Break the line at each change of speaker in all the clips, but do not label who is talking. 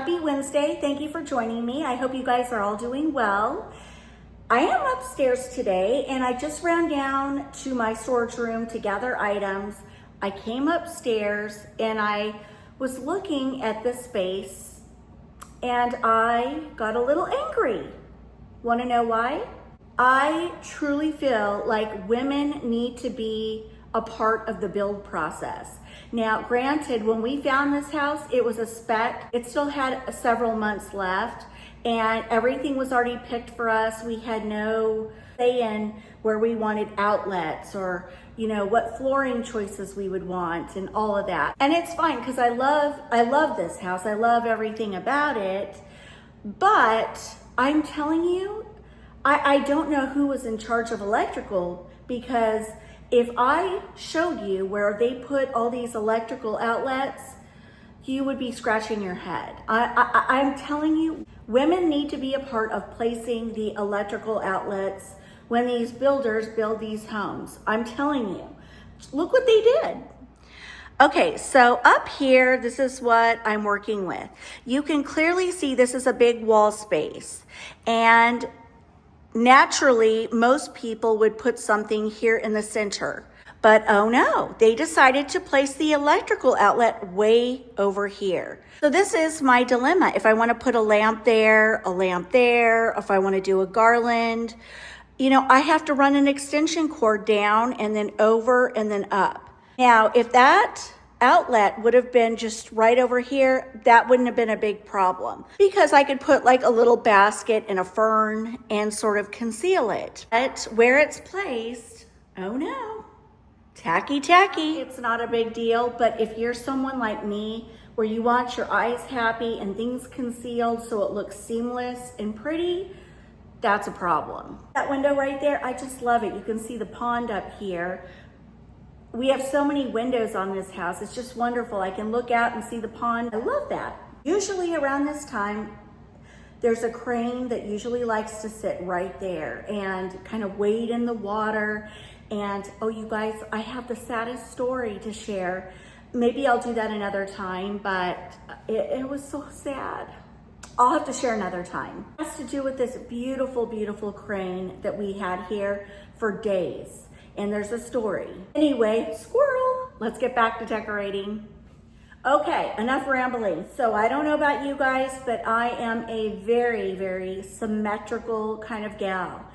Happy Wednesday. Thank you for joining me. I hope you guys are all doing well. I am upstairs today and I just ran down to my storage room to gather items. I came upstairs and I was looking at this space and I got a little angry. Want to know why? I truly feel like women need to be a part of the build process. Now, granted, when we found this house, it was a spec. It still had several months left and everything was already picked for us. We had no say in where we wanted outlets or, you know, what flooring choices we would want and all of that. And it's fine because I love this house. I love everything about it. But I'm telling you, I don't know who was in charge of electrical, because if I showed you where they put all these electrical outlets, you would be scratching your head. I'm telling you, women need to be a part of placing the electrical outlets when these builders build these homes. I'm telling you, look what they did. Okay, so up here, this is what I'm working with. You can clearly see this is a big wall space, and naturally, most people would put something here in the center, but oh no, they decided to place the electrical outlet way over here. So this is my dilemma. If I want to put a lamp there, if I want to do a garland, you know, I have to run an extension cord down and then over and then up. Now, if that outlet would have been just right over here, that wouldn't have been a big problem because I could put like a little basket and a fern and sort of conceal it. But where it's placed, oh no, tacky. It's not a big deal, but if you're someone like me where you want your eyes happy and things concealed so it looks seamless and pretty, that's a problem. That window right there, I just love it. You can see the pond up here. We have so many windows on this house. It's just wonderful. I can look out and see the pond. I love that. Usually around this time, there's a crane that usually likes to sit right there and kind of wade in the water. And oh, you guys, I have the saddest story to share. Maybe I'll do that another time, but it was so sad. I'll have to share another time. It has to do with this beautiful, beautiful crane that we had here for days. And there's a story. Anyway, squirrel, let's get back to decorating. Okay, enough rambling. So I don't know about you guys, but I am a very, very symmetrical kind of gal.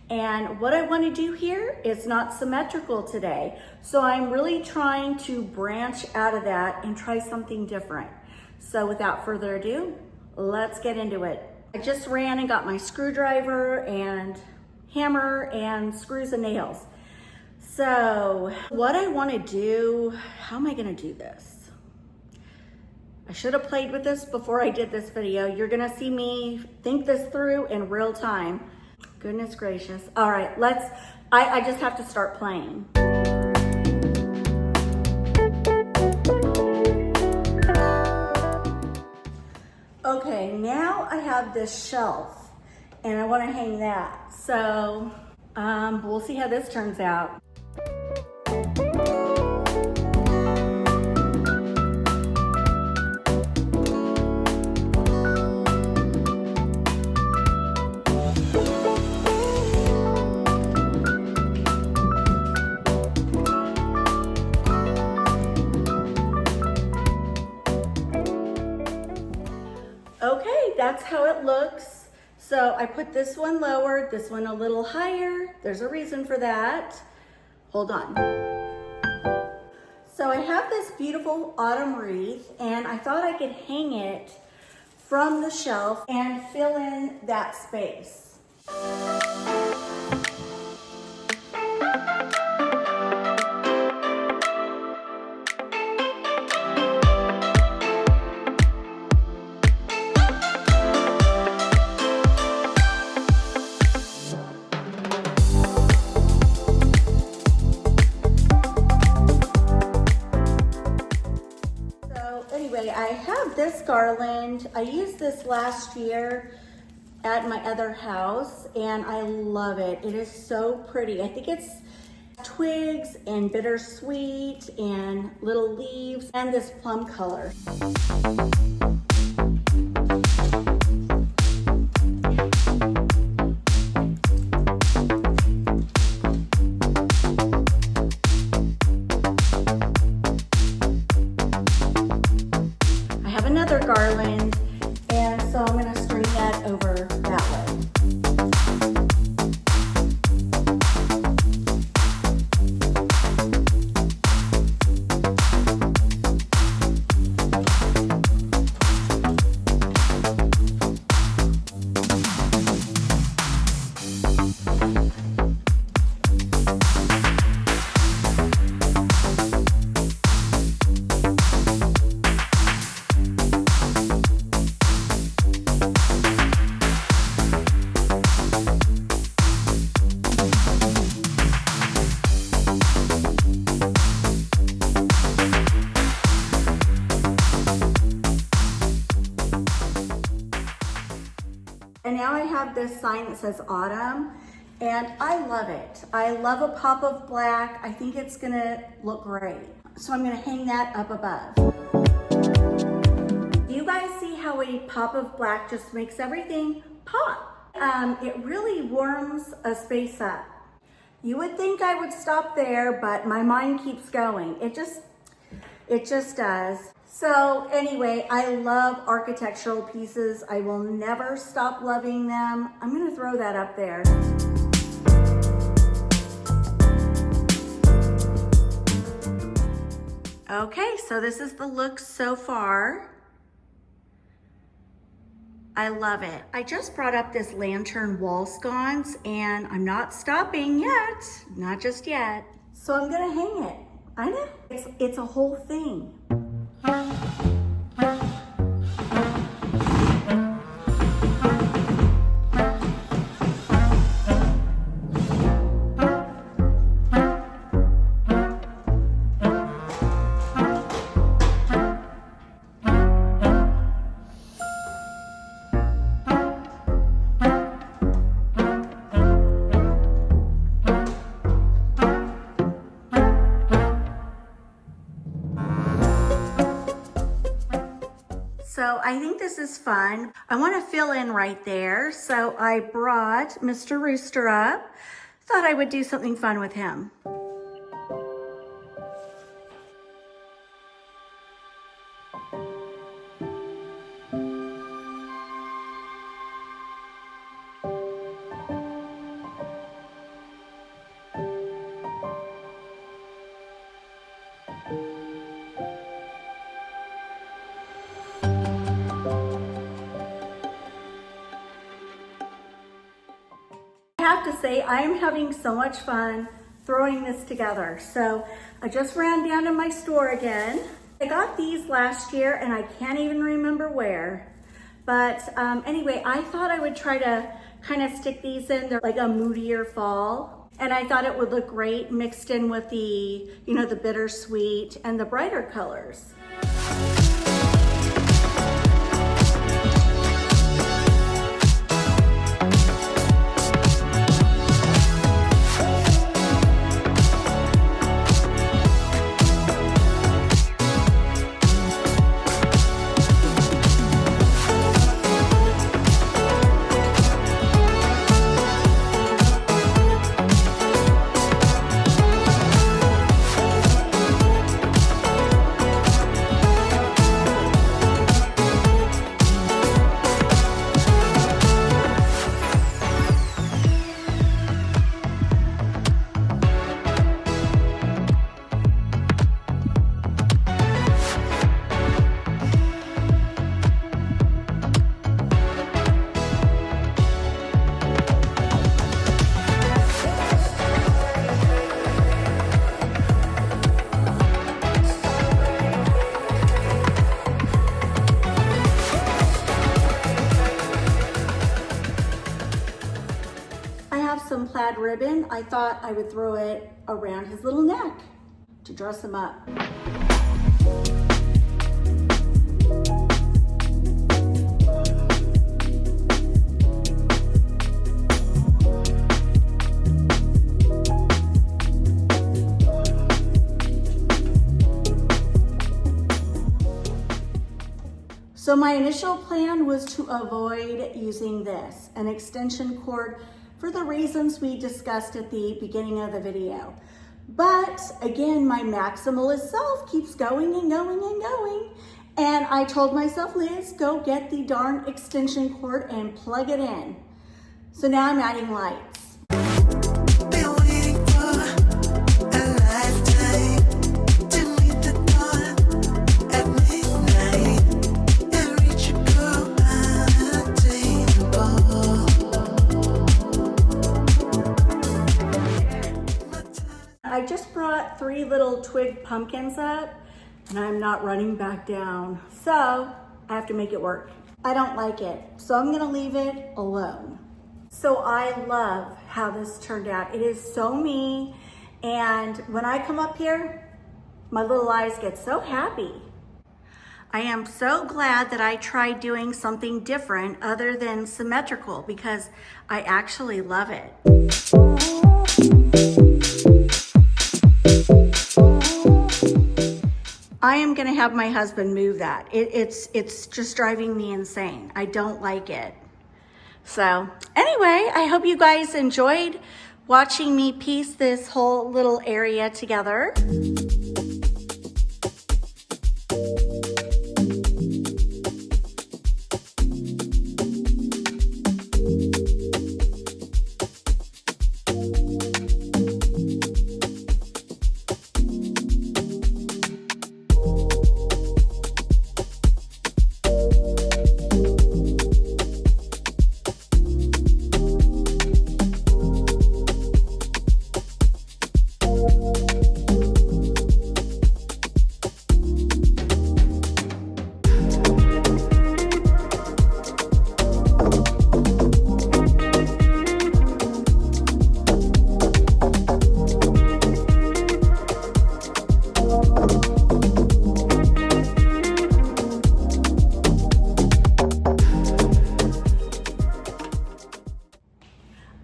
And what I want to do here is not symmetrical today. So I'm really trying to branch out of that and try something different. So without further ado, let's get into it. I just ran and got my screwdriver and hammer and screws and nails. So what I want to do, how am I going to do this? I should have played with this before I did this video. You're going to see me think this through in real time. Goodness gracious. All right, I just have to start playing. Okay, now I have this shelf and I want to hang that. So we'll see how this turns out. Okay, that's how it looks. So I put this one lower, this one a little higher. There's a reason for that. Hold on. So I have this beautiful autumn wreath and I thought I could hang it from the shelf and fill in that space. I have this garland. I used this last year at my other house and I love it. It is so pretty. I think it's twigs and bittersweet and little leaves and this plum color. garland. And so I'm gonna string that over that way. And now I have this sign that says autumn, and I love it. I love a pop of black. I think it's gonna look great. So I'm gonna hang that up above. Do you guys see how a pop of black just makes everything pop? It really warms a space up. You would think I would stop there, but my mind keeps going. It just does. So anyway, I love architectural pieces. I will never stop loving them. I'm gonna throw that up there. Okay, so this is the look so far. I love it. I just brought up this lantern wall sconce and I'm not stopping yet, not just yet. So I'm gonna hang it. I know, it's a whole thing. So I think this is fun. I want to fill in right there. So I brought Mr. Rooster up. Thought I would do something fun with him. I have to say, I am having so much fun throwing this together. So I just ran down to my store again. I got these last year and I can't even remember where. But anyway, I thought I would try to kind of stick these in. They're like a moodier fall. And I thought it would look great mixed in with the, you know, the bittersweet and the brighter colors. Some plaid ribbon. I thought I would throw it around his little neck to dress him up. So my initial plan was to avoid using this, an extension cord, for the reasons we discussed at the beginning of the video. But again, my maximalist self keeps going and going and going. And I told myself, Liz, go get the darn extension cord and plug it in. So now I'm adding lights. I just brought 3 little twig pumpkins up and I'm not running back down. So I have to make it work. I don't like it, so I'm gonna leave it alone. So I love how this turned out. It is so me, and when I come up here, my little eyes get so happy. I am so glad that I tried doing something different other than symmetrical because I actually love it. I am gonna have my husband move that. It's just driving me insane. I don't like it. So anyway, I hope you guys enjoyed watching me piece this whole little area together.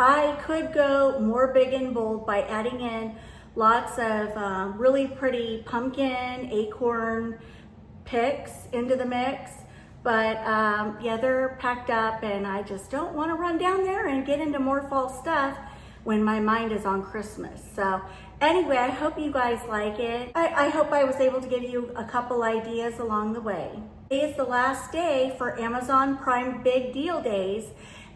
I could go more big and bold by adding in lots of really pretty pumpkin, acorn picks into the mix, but yeah, they're packed up and I just don't want to run down there and get into more fall stuff when my mind is on Christmas. So anyway, I hope you guys like it. I hope I was able to give you a couple ideas along the way. Today is the last day for Amazon Prime Big Deal Days.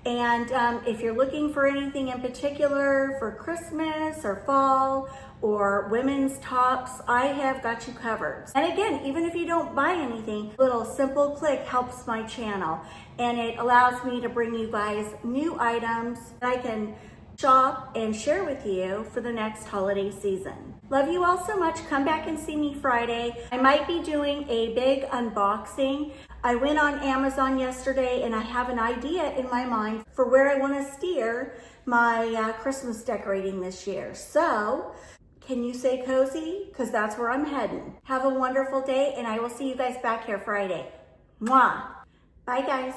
And if you're looking for anything in particular for Christmas or fall or women's tops, I have got you covered. And again, even if you don't buy anything, a little simple click helps my channel. And it allows me to bring you guys new items that I can shop and share with you for the next holiday season. Love you all so much. Come back and see me Friday. I might be doing a big unboxing. I went on Amazon yesterday and I have an idea in my mind for where I want to steer my Christmas decorating this year. So can you say cozy? Because that's where I'm heading. Have a wonderful day and I will see you guys back here Friday. Mwah. Bye guys.